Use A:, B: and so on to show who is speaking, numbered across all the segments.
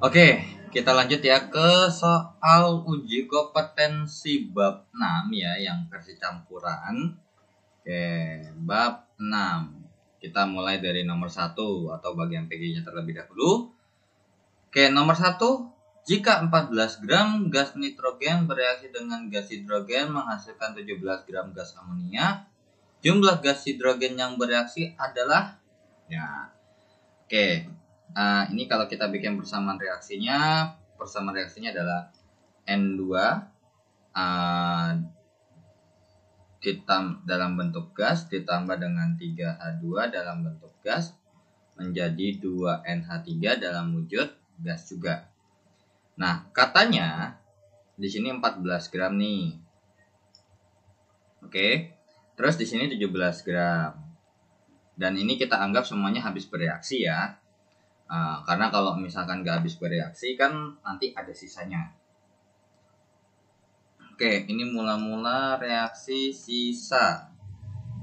A: Oke, kita lanjut ya ke soal uji kompetensi bab 6 ya, yang versi campuran. Oke, bab 6. Kita mulai dari nomor 1 atau bagian PG-nya terlebih dahulu. Oke, nomor 1. Jika 14 gram gas nitrogen bereaksi dengan gas hidrogen menghasilkan 17 gram gas amonia, jumlah gas hidrogen yang bereaksi adalah ya. Oke, ini kalau kita bikin persamaan reaksinya adalah N2 dalam bentuk gas ditambah dengan 3H2 dalam bentuk gas menjadi 2NH3 dalam wujud gas juga. Nah, katanya di sini 14 gram nih. Oke. Terus di sini 17 gram. Dan ini kita anggap semuanya habis bereaksi ya. Karena kalau misalkan nggak habis bereaksi kan nanti ada sisanya. Oke, ini mula-mula reaksi sisa.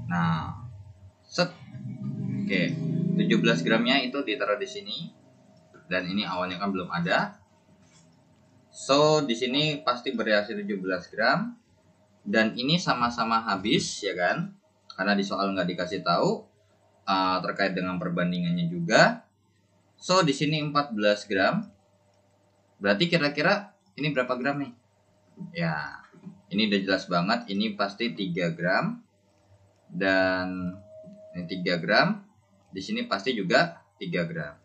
A: Nah, set. Oke, 17 gramnya itu ditaruh di sini. Dan ini awalnya kan belum ada. So, di sini pasti bereaksi 17 gram. Dan ini sama-sama habis ya kan. Karena di soal nggak dikasih tahu terkait dengan perbandingannya juga. So, di sini 14 gram. Berarti kira-kira ini berapa gram nih? Ya, ini udah jelas banget. Ini pasti 3 gram. Dan ini 3 gram. Di sini pasti juga 3 gram.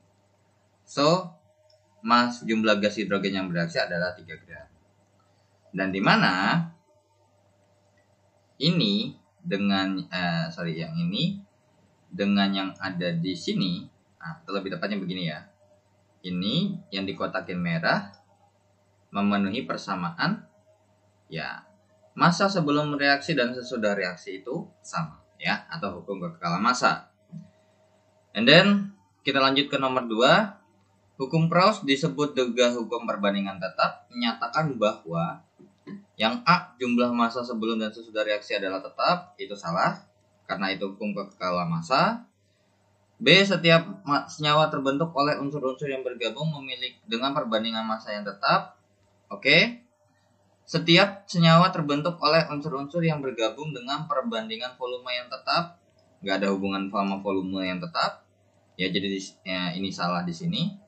A: So, jumlah gas hidrogen yang bereaksi adalah 3 gram. Dan di mana ini dengan yang ini dengan yang ada di sini, lebih tepatnya begini ya. Ini yang dikotakin merah memenuhi persamaan ya. Massa sebelum reaksi dan sesudah reaksi itu sama ya, atau hukum kekekalan massa. And then kita lanjut ke nomor 2. Hukum Proust disebut juga hukum perbandingan tetap, menyatakan bahwa yang A, jumlah massa sebelum dan sesudah reaksi adalah tetap. Itu salah, karena itu hukum kekekalan massa. B, setiap senyawa terbentuk oleh unsur-unsur yang bergabung memiliki dengan perbandingan massa yang tetap. Oke. Setiap senyawa terbentuk oleh unsur-unsur yang bergabung dengan perbandingan volume yang tetap. Nggak ada hubungan sama volume yang tetap. Ya, jadi ini salah di sini.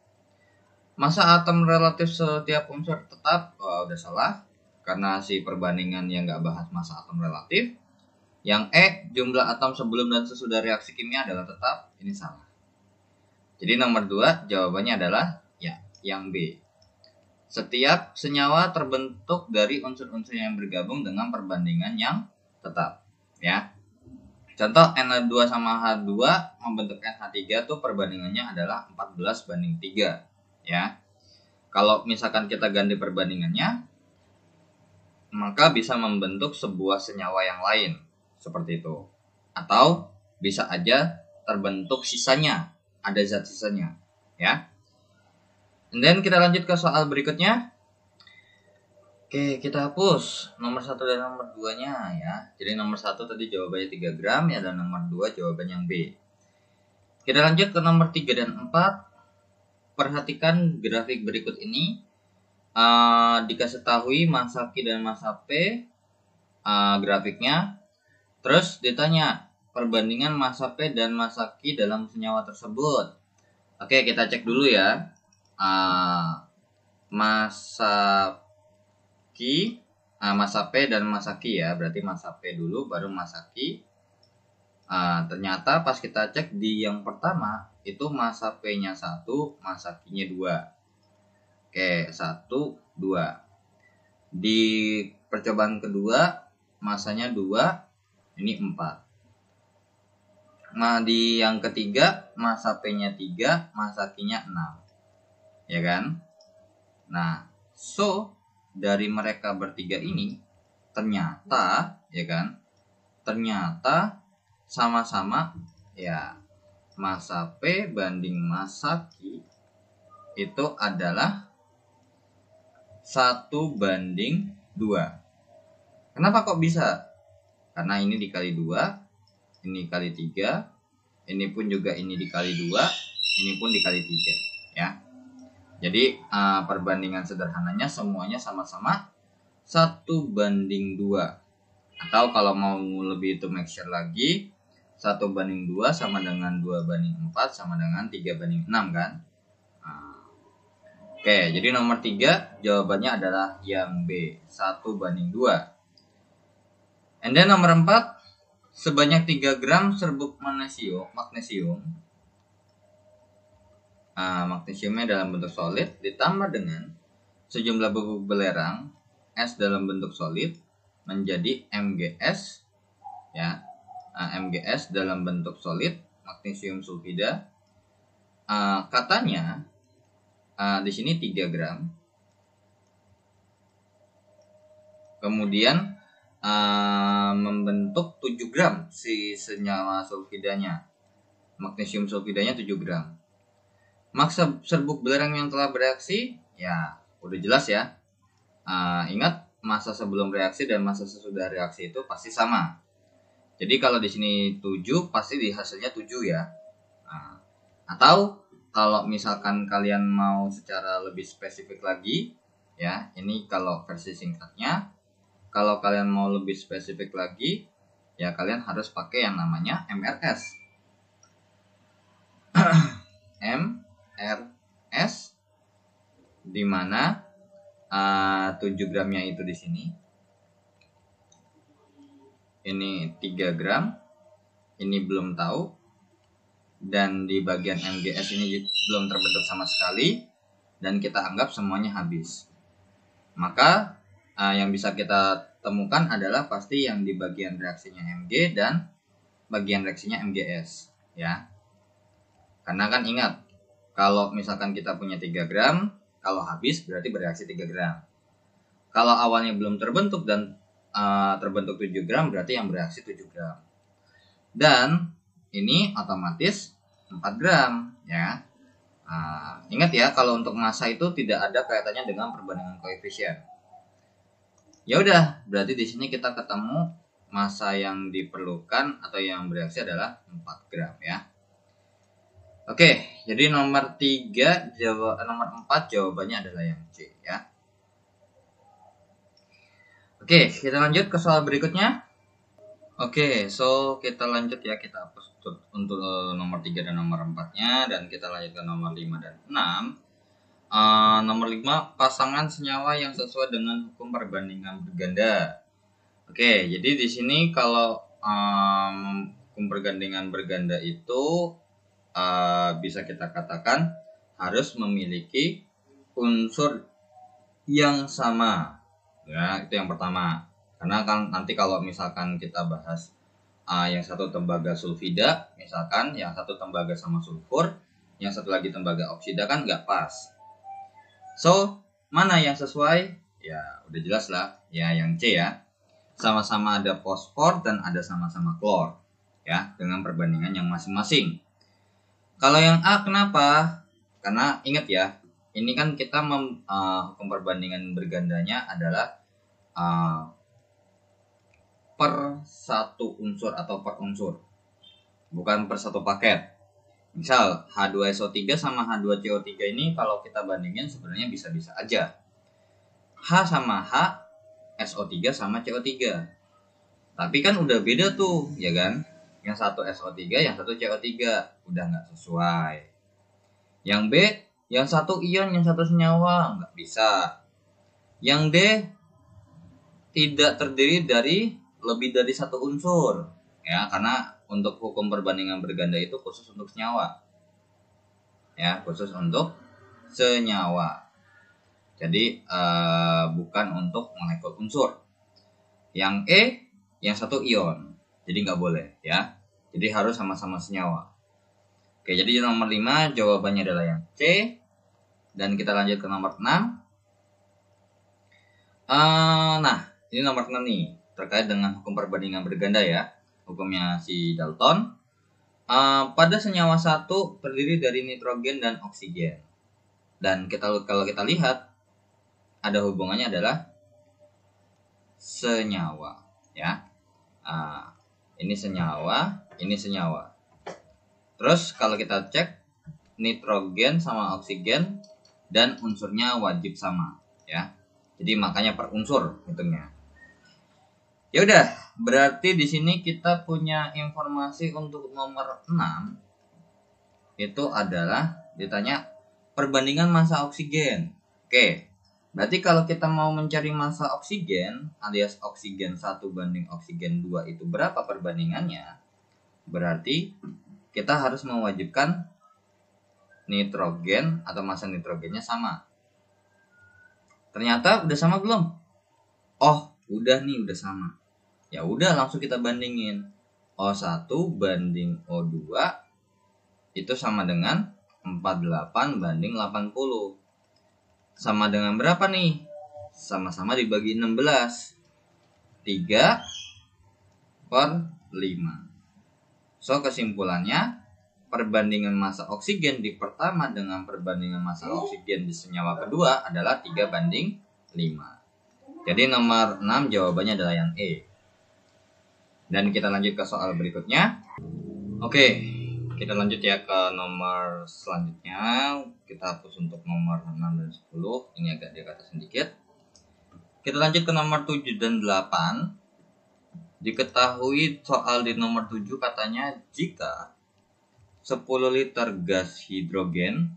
A: Massa atom relatif setiap unsur tetap. Udah salah. Karena si perbandingan yang nggak bahas massa atom relatif. Yang E, jumlah atom sebelum dan sesudah reaksi kimia adalah tetap. Ini salah. Jadi nomor 2 jawabannya adalah ya, yang B. Setiap senyawa terbentuk dari unsur-unsur yang bergabung dengan perbandingan yang tetap. Ya. Contoh Na2 sama H2 membentuk NH3 tuh perbandingannya adalah 14:3. Ya. Kalau misalkan kita ganti perbandingannya, maka bisa membentuk sebuah senyawa yang lain. Seperti itu. Atau bisa aja terbentuk sisanya, ada zat sisanya, ya. And then kita lanjut ke soal berikutnya. Oke, kita hapus nomor 1 dan nomor 2-nya ya. Jadi nomor 1 tadi jawabannya 3 gram ya, dan nomor 2 jawabannya yang B. Kita lanjut ke nomor 3 dan 4. Perhatikan grafik berikut ini. Dikasih tahu massa Q dan massa P grafiknya. Terus ditanya perbandingan massa P dan massa Q dalam senyawa tersebut. Oke, kita cek dulu ya. Massa Q, massa P dan massa Q ya. Berarti massa P dulu baru massa Q. Ternyata pas kita cek di yang pertama itu massa P-nya 1, massa Q-nya 2. Oke, 1, 2. Di percobaan kedua massanya 2. Ini 4. Nah, di yang ketiga massa P-nya 3, massa Q-nya 6. Ya kan? Nah, so dari mereka bertiga ini ternyata ya kan? Ternyata sama-sama ya, massa P banding massa Q itu adalah 1:2. Kenapa kok bisa? Karena ini dikali 2, ini dikali 3, ini pun juga ini dikali 2, ini pun dikali 3 ya. Jadi perbandingan sederhananya semuanya sama-sama 1:2. Atau kalau mau lebih itu make sure lagi, 1:2 sama dengan 2:4 sama dengan 3:6 kan. Oke, jadi nomor 3 jawabannya adalah yang B, 1:2. And then nomor 4, sebanyak 3 gram serbuk magnesiumnya dalam bentuk solid ditambah dengan sejumlah bubuk belerang es dalam bentuk solid menjadi MgS, ya. MgS dalam bentuk solid magnesium sulfida. Katanya di sini 3 gram. Kemudian membentuk 7 gram si senyawa sulfidanya. Magnesium sulfidanya 7 gram. Massa serbuk belerang yang telah bereaksi, ya udah jelas ya. Ingat, massa sebelum reaksi dan massa sesudah reaksi itu pasti sama. Jadi kalau di sini 7, pasti di hasilnya 7 ya. Atau kalau misalkan kalian mau secara lebih spesifik lagi, ya, ini kalau versi singkatnya. Kalau kalian mau lebih spesifik lagi, ya kalian harus pakai yang namanya MRS. MRS, di mana 7 gramnya itu di sini. Ini 3 gram. Ini belum tahu. Dan di bagian MgS ini belum terbentuk sama sekali. Dan kita anggap semuanya habis. Maka yang bisa kita temukan adalah pasti yang di bagian reaksinya Mg dan bagian reaksinya MgS, ya. Karena kan ingat, kalau misalkan kita punya 3 gram, kalau habis berarti bereaksi 3 gram. Kalau awalnya belum terbentuk dan terbentuk 7 gram, berarti yang bereaksi 7 gram. Dan ini otomatis 4 gram, ya. Ingat ya, kalau untuk massa itu tidak ada kaitannya dengan perbandingan koefisien. Ya udah, berarti di sini kita ketemu massa yang diperlukan atau yang bereaksi adalah 4 gram, ya. Oke, jadi nomor 4 jawabannya adalah yang C, ya. Oke, kita lanjut ke soal berikutnya. Oke, so kita lanjut ya, kita hapus untuk nomor 3 dan nomor 4-nya, dan kita lanjut ke nomor 5 dan 6. Nomor 5, pasangan senyawa yang sesuai dengan hukum perbandingan berganda. Oke, jadi di sini kalau hukum perbandingan berganda itu bisa kita katakan harus memiliki unsur yang sama, ya, itu yang pertama. Karena kan nanti kalau misalkan kita bahas yang satu tembaga sulfida, misalkan yang satu tembaga sama sulfur, yang satu lagi tembaga oksida, kan nggak pas. So, mana yang sesuai? Ya udah jelas lah, ya yang C ya. Sama-sama ada fosfor dan ada sama-sama klor, ya, dengan perbandingan yang masing-masing. Kalau yang A kenapa? Karena ingat ya, ini kan kita hukum perbandingan bergandanya adalah per satu unsur atau per unsur, bukan per satu paket. Misal H2SO3 sama H2CO3 ini kalau kita bandingin sebenarnya bisa-bisa aja. H sama H, SO3 sama CO3. Tapi kan udah beda tuh, ya kan? Yang satu SO3, yang satu CO3, udah nggak sesuai. Yang B, yang satu ion, yang satu senyawa, nggak bisa. Yang D, tidak terdiri dari lebih dari satu unsur, ya, karena untuk hukum perbandingan berganda itu khusus untuk senyawa, ya, khusus untuk senyawa. Jadi bukan untuk molekul unsur. Yang E, yang satu ion, jadi nggak boleh, ya. Jadi harus sama-sama senyawa. Oke, jadi nomor 5 jawabannya adalah yang C. Dan kita lanjut ke nomor 6. Nah, ini nomor 6 nih, terkait dengan hukum perbandingan berganda ya. Hukumnya si Dalton. Pada senyawa satu terdiri dari nitrogen dan oksigen. Dan kalau kita lihat, ada hubungannya adalah senyawa, ya. Ini senyawa, ini senyawa. Terus kalau kita cek nitrogen sama oksigen dan unsurnya wajib sama ya. Jadi makanya per unsur hitungnya. Ya udah, berarti di sini kita punya informasi untuk nomor 6 itu adalah ditanya perbandingan massa oksigen. Oke. Berarti kalau kita mau mencari massa oksigen alias oksigen 1 banding oksigen 2 itu berapa perbandingannya? Berarti kita harus mewajibkan nitrogen atau massa nitrogennya sama. Ternyata udah sama belum? Oh, udah nih, udah sama. Ya udah, langsung kita bandingin. O1 banding O2 itu sama dengan 48 banding 80. Sama dengan berapa nih? Sama-sama dibagi 16. 3 per 5. So, kesimpulannya perbandingan massa oksigen di pertama dengan perbandingan massa oksigen di senyawa kedua adalah 3 banding 5. Jadi nomor 6 jawabannya adalah yang E. Dan kita lanjut ke soal berikutnya. Oke, kita lanjut ya ke nomor selanjutnya. Kita hapus untuk nomor 6 dan 10. Ini agak di atas sedikit. Kita lanjut ke nomor 7 dan 8. Diketahui soal di nomor 7 katanya jika 10 liter gas hidrogen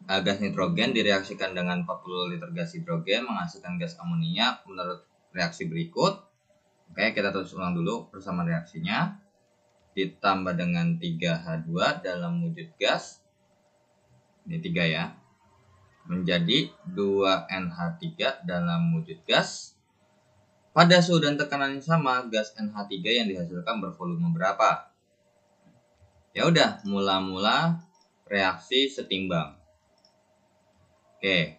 A: gas nitrogen direaksikan dengan 40 liter gas hidrogen menghasilkan gas amonia menurut reaksi berikut. Oke, kita terus ulang dulu bersama reaksinya. Ditambah dengan 3H2 dalam wujud gas. Ini 3 ya. Menjadi 2NH3 dalam wujud gas. Pada suhu dan tekanan yang sama, gas NH3 yang dihasilkan bervolume berapa? Ya udah, mula-mula reaksi setimbang. Oke.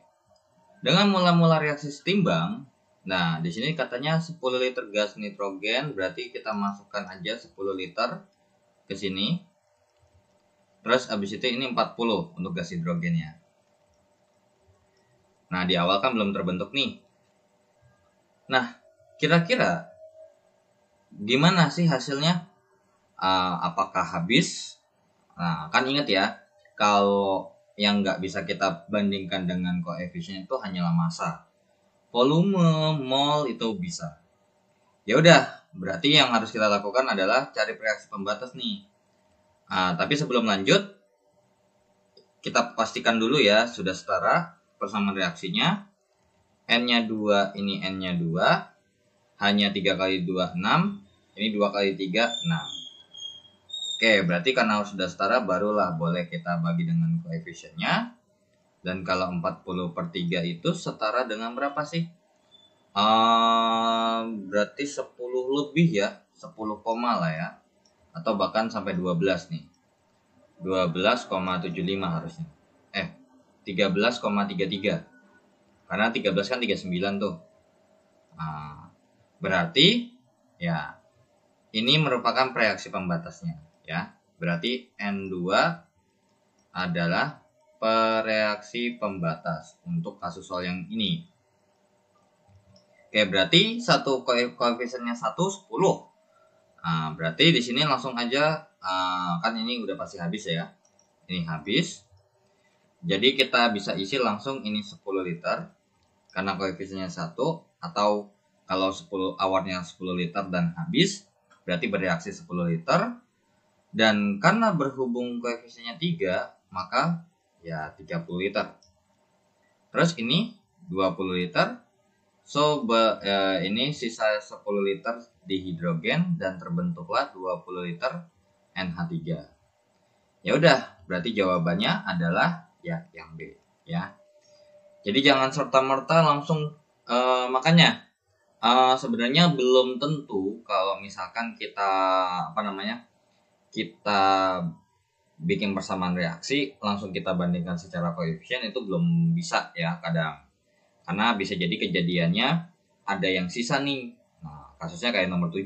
A: Dengan mula-mula reaksi setimbang, nah, di sini katanya 10 liter gas nitrogen, berarti kita masukkan aja 10 liter ke sini. Terus habis itu ini 40 untuk gas hidrogennya. Nah, di awal kan belum terbentuk nih. Nah, kira-kira gimana sih hasilnya? Apakah habis? Nah, kan ingat ya, kalau yang nggak bisa kita bandingkan dengan koefisien itu hanyalah massa. Volume, mol itu bisa. Ya udah, berarti yang harus kita lakukan adalah cari reaksi pembatas nih. Tapi sebelum lanjut, kita pastikan dulu ya sudah setara persamaan reaksinya. N-nya 2, ini N-nya 2. Hanya 3 kali 2, 6. Ini 2 kali 3, 6. Oke, berarti karena sudah setara barulah boleh kita bagi dengan koefisiennya. Dan kalau 40 per 3 itu setara dengan berapa sih? Berarti 10 lebih ya. 10 koma lah ya. Atau bahkan sampai 12 nih. 12,75 harusnya. 13,33. Karena 13 kan 39 tuh. Berarti ya ini merupakan reaksi pembatasnya ya. Berarti N2 adalah reaksi pembatas untuk kasus soal yang ini. Oke, berarti satu koefisiennya 1, 10. Berarti di sini langsung aja kan ini udah pasti habis ya. Ini habis. Jadi kita bisa isi langsung ini 10 liter karena koefisiennya 1, atau kalau 10 awalnya 10 liter dan habis berarti bereaksi 10 liter. Dan karena berhubung koefisiennya 3, maka ya 30 liter. Terus ini 20 liter. So ini sisa 10 liter dihidrogen dan terbentuklah 20 liter NH3. Ya udah, berarti jawabannya adalah ya yang B ya. Jadi jangan serta-merta langsung makanya sebenarnya belum tentu kalau misalkan kita kita bikin persamaan reaksi langsung kita bandingkan secara koefisien, itu belum bisa ya kadang. Karena bisa jadi kejadiannya ada yang sisa nih. Nah, kasusnya kayak nomor 7.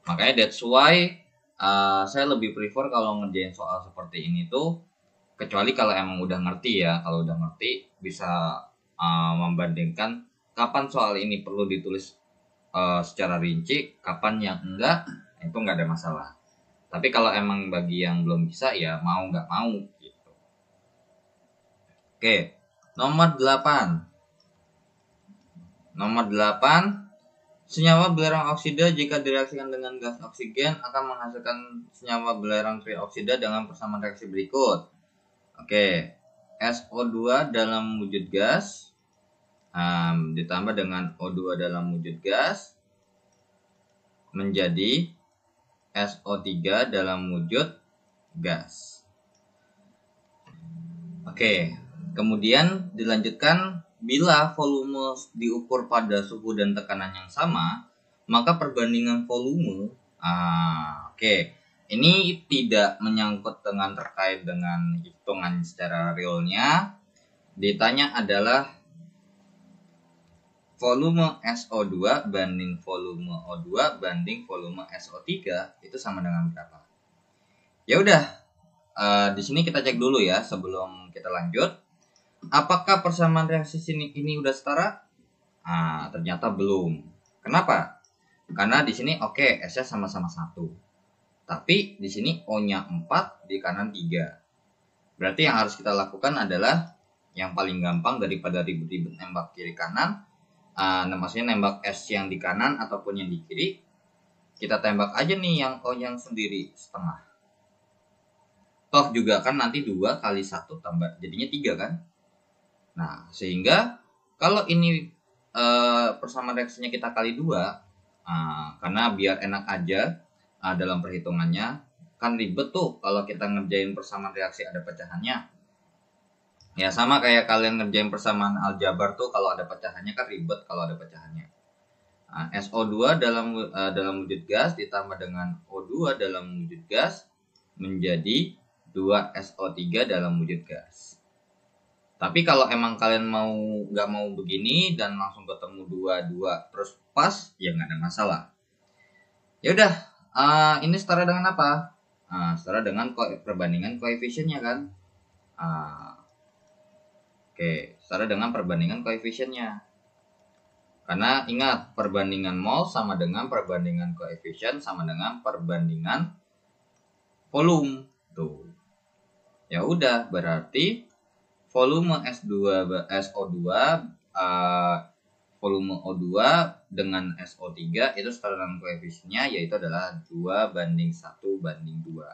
A: Makanya that's why saya lebih prefer kalau ngerjain soal seperti ini tuh, kecuali kalau emang udah ngerti ya. Kalau udah ngerti bisa membandingkan kapan soal ini perlu ditulis secara rinci, kapan yang enggak, itu nggak ada masalah. Tapi kalau emang bagi yang belum bisa ya mau nggak mau gitu. Oke, nomor 8. Nomor 8, senyawa belerang oksida jika direaksikan dengan gas oksigen akan menghasilkan senyawa belerang trioksida dengan persamaan reaksi berikut. Oke, SO2 dalam wujud gas ditambah dengan O2 dalam wujud gas menjadi SO3 dalam wujud gas. Oke, kemudian dilanjutkan, bila volume diukur pada suhu dan tekanan yang sama, maka perbandingan volume, ini tidak menyangkut dengan terkait dengan hitungan secara realnya. Ditanya adalah volume SO2 banding volume O2 banding volume SO3 itu sama dengan berapa? Ya udah, di sini kita cek dulu ya sebelum kita lanjut. Apakah persamaan reaksi ini udah setara? Ternyata belum. Kenapa? Karena di sini S-nya sama-sama 1. Tapi di sini O-nya 4, di kanan 3. Berarti yang harus kita lakukan adalah yang paling gampang daripada ribet-ribet nembak kiri kanan. Maksudnya nembak S yang di kanan ataupun yang di kiri. Kita tembak aja nih yang O yang sendiri setengah. Toh juga kan nanti 2 kali 1 tambah jadinya 3 kan? Nah, sehingga kalau ini persamaan reaksinya kita kali 2, karena biar enak aja dalam perhitungannya, kan ribet tuh kalau kita ngerjain persamaan reaksi ada pecahannya. Ya sama kayak kalian ngerjain persamaan aljabar tuh kalau ada pecahannya kan ribet kalau ada pecahannya. SO2 dalam wujud gas ditambah dengan O2 dalam wujud gas menjadi 2 SO3 dalam wujud gas. Tapi kalau emang kalian nggak mau begini dan langsung ketemu 2 terus pas, ya nggak ada masalah. Ya udah, ini setara dengan apa? Setara dengan perbandingan koefisiennya kan? Setara dengan perbandingan koefisiennya. Karena ingat, perbandingan mol sama dengan perbandingan koefisien sama dengan perbandingan volume. Tuh. Ya udah, berarti volume SO2 volume O2 dengan SO3 itu setara dengan koefisiennya, yaitu adalah 2 banding 1 banding 2.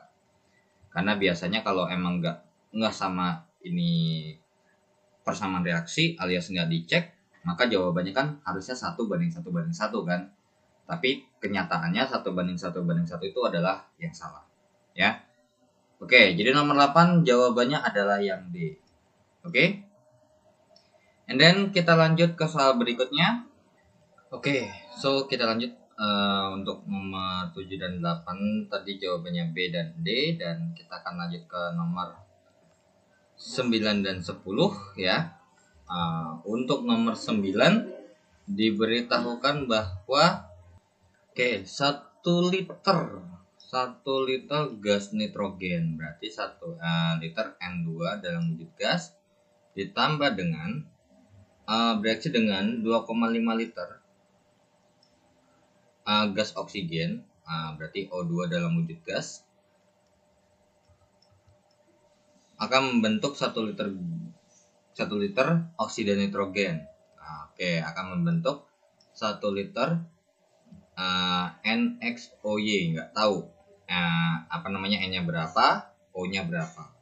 A: Karena biasanya kalau emang nggak sama ini persamaan reaksi alias nggak dicek, maka jawabannya kan harusnya 1 banding 1 banding 1 kan. Tapi kenyataannya 1 banding 1 banding 1 itu adalah yang salah. Ya. Oke, jadi nomor 8 jawabannya adalah yang D. Oke. And then kita lanjut ke soal berikutnya. Oke, so kita lanjut untuk nomor 7 dan 8 tadi jawabannya B dan D, dan kita akan lanjut ke nomor 9 dan 10 ya. Untuk nomor 9 diberitahukan bahwa 1 liter gas nitrogen, berarti 1 liter N2 dalam wujud gas ditambah dengan bereaksi dengan 2,5 liter gas oksigen, berarti O2 dalam wujud gas, akan membentuk 1 liter oksida nitrogen. Akan membentuk 1 liter NXOY, nggak tahu N-nya berapa, O-nya berapa.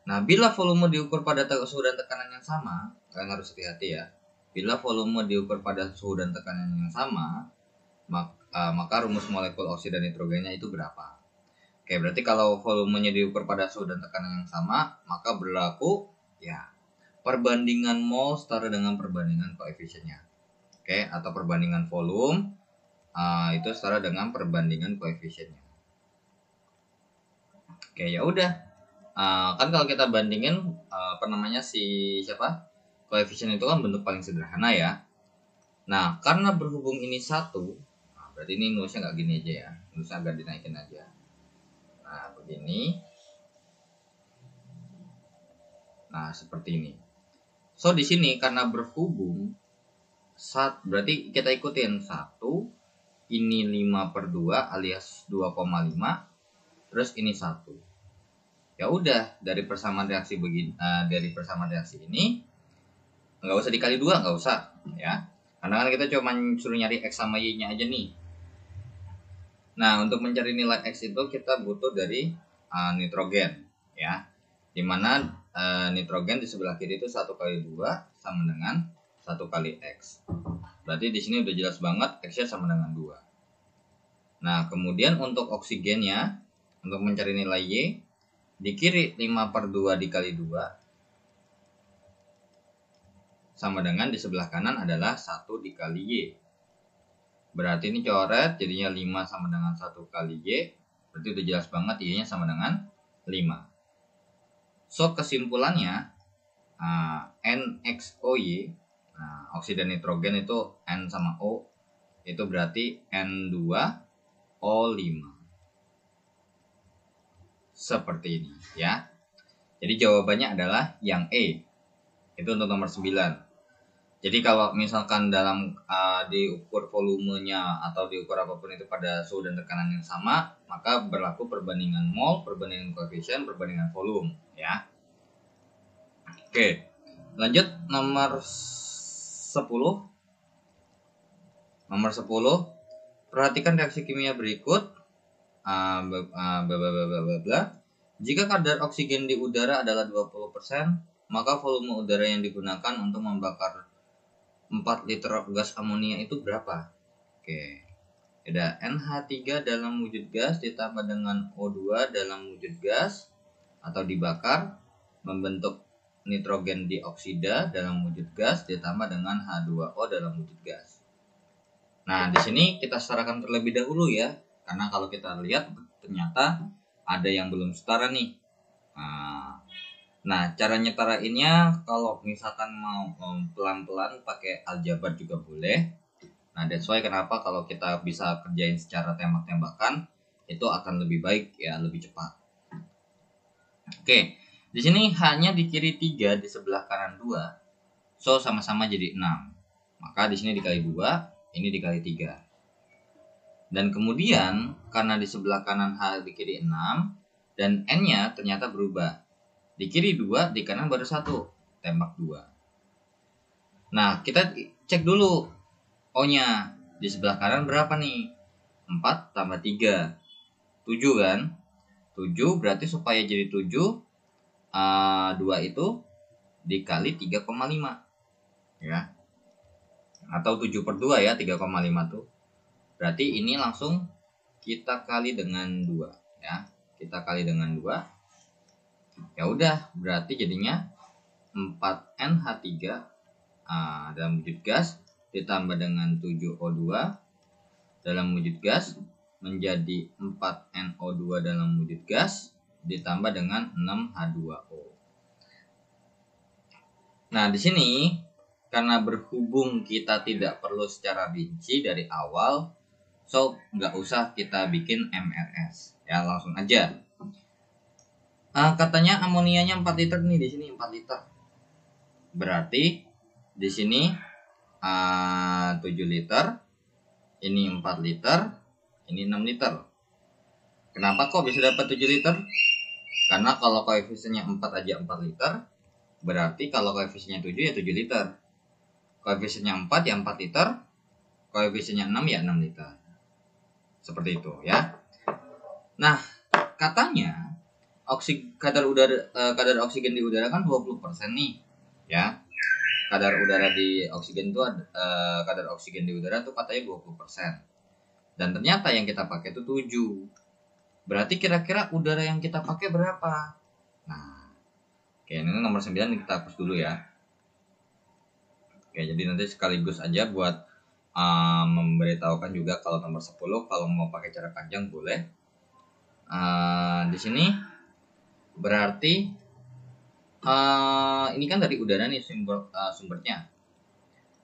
A: Nah, bila volume diukur pada suhu dan tekanan yang sama, kalian harus hati-hati ya. Bila volume diukur pada suhu dan tekanan yang sama, maka rumus molekul oksida nitrogennya itu berapa? Berarti kalau volumenya diukur pada suhu dan tekanan yang sama, maka berlaku ya perbandingan mol setara dengan perbandingan koefisiennya. Atau perbandingan volume itu setara dengan perbandingan koefisiennya. Ya udah. Kan kalau kita bandingin koefisien itu kan bentuk paling sederhana ya. Nah, karena berhubung ini 1, berarti ini nulisnya nggak gini aja ya, nulisnya agak dinaikin aja. Nah, begini. Nah, seperti ini. So, di sini karena berhubung berarti kita ikutin 1, ini 5/2 alias 2,5, terus ini 1. Ya udah, dari persamaan reaksi ini nggak usah dikali 2, nggak usah ya. Karena kan kita cuma suruh nyari X sama Y-nya aja nih. Nah, untuk mencari nilai X itu kita butuh dari nitrogen ya. Dimana nitrogen di sebelah kiri itu 1 kali 2 sama dengan 1 kali X. Berarti di sini udah jelas banget X-nya sama dengan 2. Nah, kemudian untuk oksigennya, untuk mencari nilai Y, di kiri 5/2 dikali 2 sama dengan di sebelah kanan adalah 1 dikali Y. Berarti ini coret, jadinya 5 sama dengan 1 kali Y. Berarti udah jelas banget Y-nya sama dengan 5. So, kesimpulannya NXOY, oksida nitrogen itu N sama O, itu berarti N2O5. Seperti ini ya. Jadi jawabannya adalah yang E. Itu untuk nomor 9. Jadi kalau misalkan dalam diukur volumenya atau diukur apapun itu pada suhu dan tekanan yang sama, maka berlaku perbandingan mol, perbandingan koefisien, perbandingan volume ya. Oke. Lanjut nomor 10. Nomor 10, perhatikan reaksi kimia berikut. Jika kadar oksigen di udara adalah 20%, maka volume udara yang digunakan untuk membakar 4 liter gas amonia itu berapa? Oke. Ada NH3 dalam wujud gas ditambah dengan O2 dalam wujud gas atau dibakar membentuk nitrogen dioksida dalam wujud gas ditambah dengan H2O dalam wujud gas. Nah, di sini kita setarakan terlebih dahulu ya. Karena kalau kita lihat ternyata ada yang belum setara nih. Nah, cara nyetarainnya kalau misalkan mau pelan-pelan pakai aljabar juga boleh. Nah, that's why kenapa kalau kita bisa kerjain secara tembak-tembakan itu akan lebih baik ya, lebih cepat. Oke, di sini hanya di kiri 3, di sebelah kanan 2. So, sama-sama jadi 6. Maka di sini dikali 2, ini dikali 3. Dan kemudian karena di sebelah kanan H, di kiri 6 dan N-nya ternyata berubah. Di kiri 2, di kanan baru 1, tembak 2. Nah, kita cek dulu O-nya. Di sebelah kanan berapa nih? 4 tambah 3. 7 kan? 7 berarti supaya jadi 7, 2 itu dikali 3,5. Ya. Atau 7/2 ya, 3,5 tuh. Berarti ini langsung kita kali dengan 2 ya. Kita kali dengan 2. Ya udah, berarti jadinya 4NH3 dalam wujud gas ditambah dengan 7O2 dalam wujud gas menjadi 4NO2 dalam wujud gas ditambah dengan 6H2O. Nah, di sini karena berhubung kita tidak perlu secara rinci dari awal, so nggak usah kita bikin MRS ya, langsung aja. Katanya amonianya 4 liter nih, di sini 4 liter. Berarti di sini 7 liter, ini 4 liter, ini 6 liter. Kenapa kok bisa dapat 7 liter? Karena kalau koefisiennya 4 aja 4 liter, berarti kalau koefisiennya 7 ya 7 liter. Koefisiennya 4 ya 4 liter, koefisiennya 6 ya 6 liter. Seperti itu ya. Nah, katanya kadar oksigen di udara kan 20% nih ya. Kadar udara di oksigen itu kadar oksigen di udara tuh katanya 20%. Dan ternyata yang kita pakai itu 7. Berarti kira-kira udara yang kita pakai berapa? Nah, oke, ini nomor 9 kita hapus dulu ya. Oke, jadi nanti sekaligus aja buat memberitahukan juga kalau nomor 10 kalau mau pakai cara panjang boleh. Di sini berarti ini kan dari udara nih sumbernya.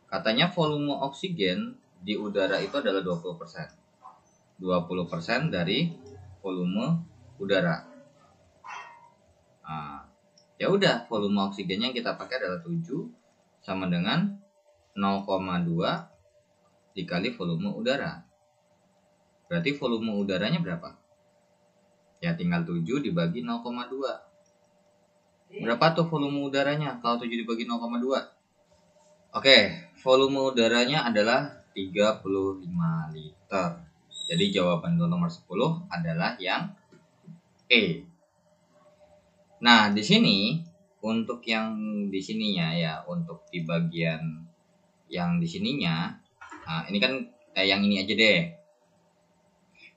A: Katanya volume oksigen di udara itu adalah 20%. 20% dari volume udara. Ya udah, volume oksigennya yang kita pakai adalah 7 sama dengan 0,2 dikali volume udara. Berarti volume udaranya berapa? Ya tinggal 7 dibagi 0,2. Berapa tuh volume udaranya kalau 7 dibagi 0,2? Oke, volume udaranya adalah 35 liter. Jadi jawaban nomor 10 adalah yang E. Nah, di sini untuk yang di sininya ya, untuk di bagian yang di sininya, ini kan yang ini aja deh.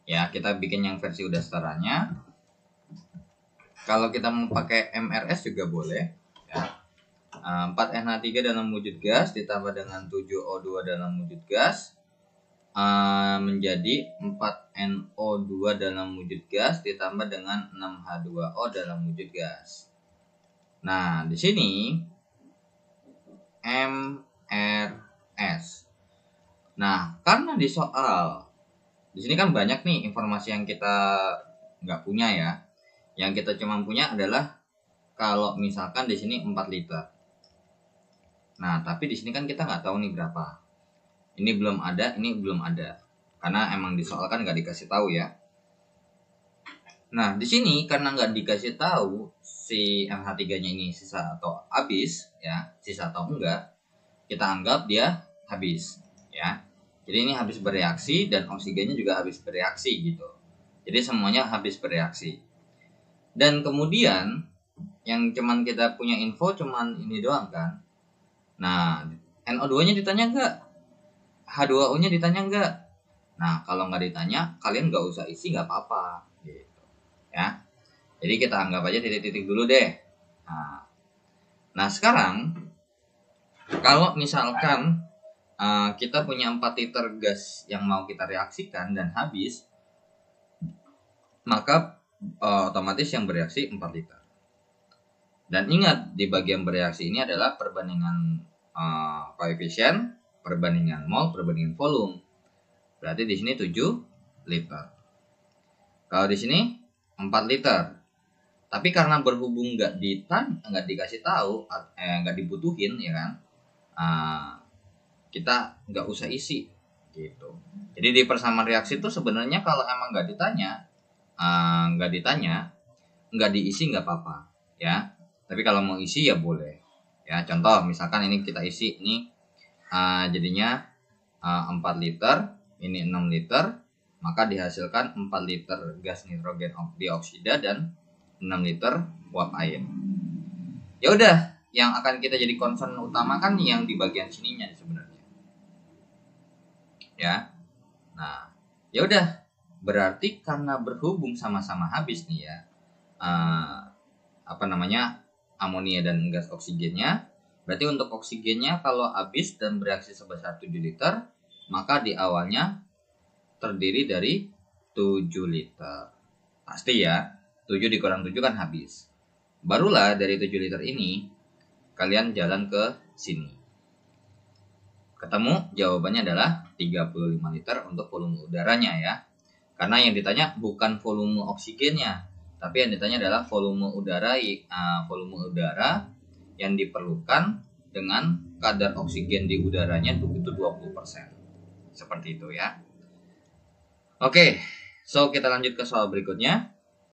A: Ya, kita bikin yang versi udah setaranya. Kalau kita mau pakai MRS juga boleh. Ya. 4NH3 dalam wujud gas ditambah dengan 7O2 dalam wujud gas menjadi 4NO2 dalam wujud gas ditambah dengan 6H2O dalam wujud gas. Nah, di sini MRS. Nah, karena di soal di sini kan banyak nih informasi yang kita nggak punya ya. Yang kita cuma punya adalah kalau misalkan di sini 4 liter. Nah, tapi di sini kan kita nggak tahu nih berapa. Ini belum ada, ini belum ada. Karena emang di soal kan nggak dikasih tahu ya. Nah, di sini karena nggak dikasih tahu si NH3-nya ini sisa atau habis, ya, sisa atau enggak, kita anggap dia habis, ya. Jadi ini habis bereaksi dan oksigennya juga habis bereaksi gitu. Jadi semuanya habis bereaksi. Dan kemudian yang cuman kita punya info cuman ini doang kan. Nah, NO2-nya ditanya enggak? H2O-nya ditanya enggak? Nah, kalau nggak ditanya, kalian nggak usah isi, nggak apa-apa. Gitu. Ya. Jadi kita anggap aja titik-titik dulu deh. Nah sekarang, kalau misalkan kita punya 4 liter gas yang mau kita reaksikan dan habis, maka otomatis yang bereaksi 4 liter. Dan ingat, di bagian bereaksi ini adalah perbandingan koefisien, perbandingan mol, perbandingan volume. Berarti di sini 7 liter. Kalau di sini 4 liter. Tapi karena berhubung nggak dikasih tahu, nggak dibutuhin ya kan, kita nggak usah isi gitu. Jadi di persamaan reaksi itu sebenarnya kalau emang nggak ditanya, nggak diisi nggak apa-apa ya. Tapi kalau mau isi ya boleh. Ya contoh misalkan ini kita isi ini jadinya 4 liter, ini 6 liter, maka dihasilkan 4 liter gas nitrogen dioksida dan 6 liter uap air. Ya udah, yang akan kita jadi concern utama kan yang di bagian sininya sebenarnya. Ya. Nah, ya udah, berarti karena berhubung sama-sama habis nih ya. Amonia dan gas oksigennya. Berarti untuk oksigennya kalau habis dan bereaksi sebesar 7 liter, maka di awalnya terdiri dari 7 liter. Pasti ya. 7 dikurang 7 kan habis. Barulah dari 7 liter ini kalian jalan ke sini. Ketemu jawabannya adalah 35 liter untuk volume udaranya ya. Karena yang ditanya bukan volume oksigennya, tapi yang ditanya adalah volume udara yang diperlukan dengan kadar oksigen di udaranya itu 20%. Seperti itu ya. Oke, so kita lanjut ke soal berikutnya.